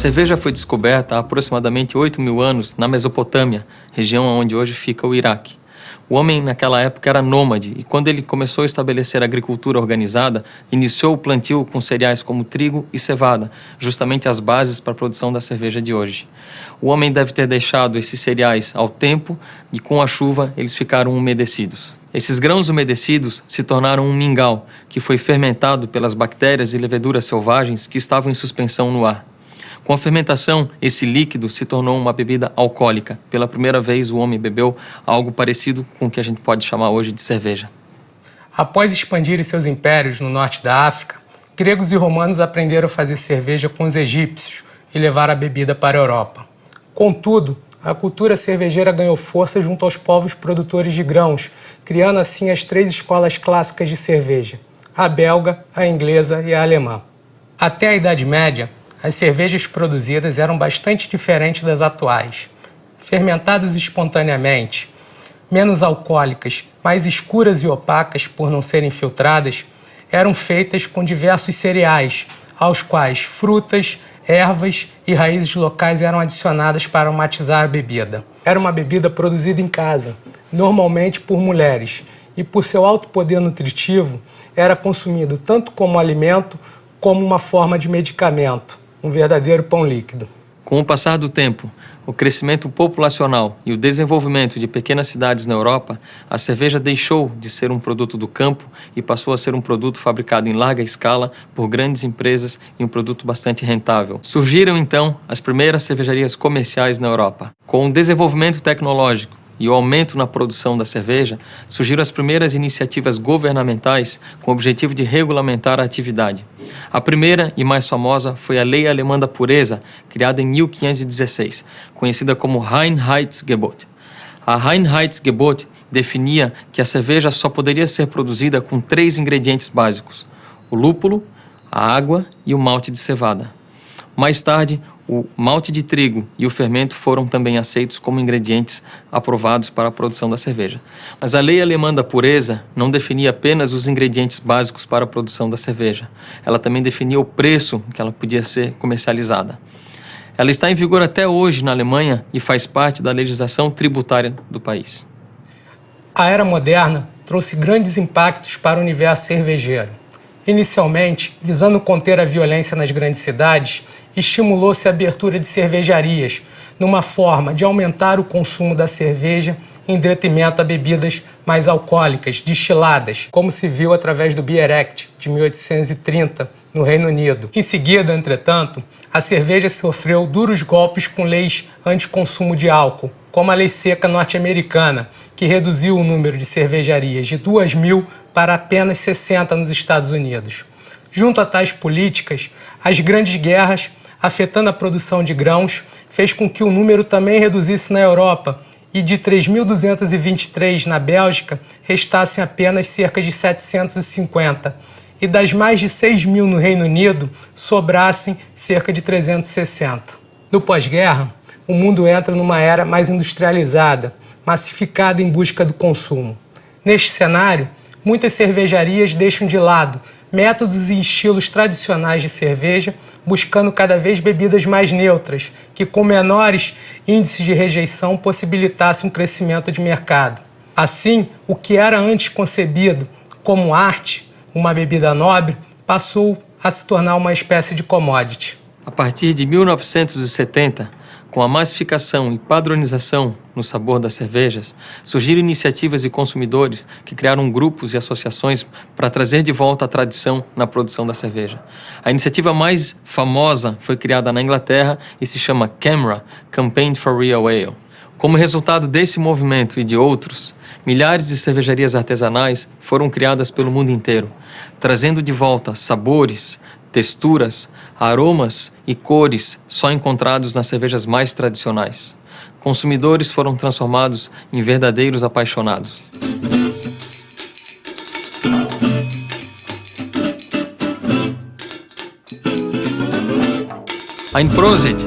cerveja foi descoberta há aproximadamente 8.000 anos na Mesopotâmia, região onde hoje fica o Iraque. O homem naquela época era nômade e quando ele começou a estabelecer a agricultura organizada, iniciou o plantio com cereais como trigo e cevada, justamente as bases para a produção da cerveja de hoje. O homem deve ter deixado esses cereais ao tempo e com a chuva eles ficaram umedecidos. Esses grãos umedecidos se tornaram um mingau, que foi fermentado pelas bactérias e leveduras selvagens que estavam em suspensão no ar. Com a fermentação, esse líquido se tornou uma bebida alcoólica. Pela primeira vez, o homem bebeu algo parecido com o que a gente pode chamar hoje de cerveja. Após expandirem seus impérios no norte da África, gregos e romanos aprenderam a fazer cerveja com os egípcios e levaram a bebida para a Europa. Contudo, a cultura cervejeira ganhou força junto aos povos produtores de grãos, criando assim as 3 escolas clássicas de cerveja: a belga, a inglesa e a alemã. Até a Idade Média, as cervejas produzidas eram bastante diferentes das atuais. Fermentadas espontaneamente, menos alcoólicas, mais escuras e opacas por não serem filtradas, eram feitas com diversos cereais, aos quais frutas, ervas e raízes locais eram adicionadas para aromatizar a bebida. Era uma bebida produzida em casa, normalmente por mulheres, e por seu alto poder nutritivo, era consumido tanto como alimento como uma forma de medicamento, um verdadeiro pão líquido. Com o passar do tempo, o crescimento populacional e o desenvolvimento de pequenas cidades na Europa, a cerveja deixou de ser um produto do campo e passou a ser um produto fabricado em larga escala por grandes empresas e um produto bastante rentável. Surgiram então as primeiras cervejarias comerciais na Europa. Com o desenvolvimento tecnológico e o aumento na produção da cerveja, surgiram as primeiras iniciativas governamentais com o objetivo de regulamentar a atividade. A primeira e mais famosa foi a Lei Alemã da Pureza, criada em 1516, conhecida como Reinheitsgebot. A Reinheitsgebot definia que a cerveja só poderia ser produzida com 3 ingredientes básicos: o lúpulo, a água e o malte de cevada. Mais tarde, o malte de trigo e o fermento foram também aceitos como ingredientes aprovados para a produção da cerveja. Mas a Lei Alemã da Pureza não definia apenas os ingredientes básicos para a produção da cerveja. Ela também definia o preço que ela podia ser comercializada. Ela está em vigor até hoje na Alemanha e faz parte da legislação tributária do país. A era moderna trouxe grandes impactos para o universo cervejeiro. Inicialmente, visando conter a violência nas grandes cidades, estimulou-se a abertura de cervejarias, numa forma de aumentar o consumo da cerveja em detrimento a bebidas mais alcoólicas, destiladas, como se viu através do Beer Act de 1830 no Reino Unido. Em seguida, entretanto, a cerveja sofreu duros golpes com leis anti-consumo de álcool, como a Lei Seca norte-americana, que reduziu o número de cervejarias de 2.000 para apenas 60 nos Estados Unidos. Junto a tais políticas, as grandes guerras, afetando a produção de grãos, fez com que o número também reduzisse na Europa e de 3.223 na Bélgica, restassem apenas cerca de 750, e das mais de 6.000 no Reino Unido, sobrassem cerca de 360. No pós-guerra, o mundo entra numa era mais industrializada, massificada em busca do consumo. Neste cenário, muitas cervejarias deixam de lado métodos e estilos tradicionais de cerveja, buscando cada vez bebidas mais neutras, que com menores índices de rejeição possibilitassem um crescimento de mercado. Assim, o que era antes concebido como arte, uma bebida nobre, passou a se tornar uma espécie de commodity. A partir de 1970, com a massificação e padronização no sabor das cervejas, surgiram iniciativas e consumidores que criaram grupos e associações para trazer de volta a tradição na produção da cerveja. A iniciativa mais famosa foi criada na Inglaterra e se chama CAMRA, Campaign for Real Ale. Como resultado desse movimento e de outros, milhares de cervejarias artesanais foram criadas pelo mundo inteiro, trazendo de volta sabores, texturas, aromas e cores só encontrados nas cervejas mais tradicionais. Consumidores foram transformados em verdadeiros apaixonados. Ein Prosit!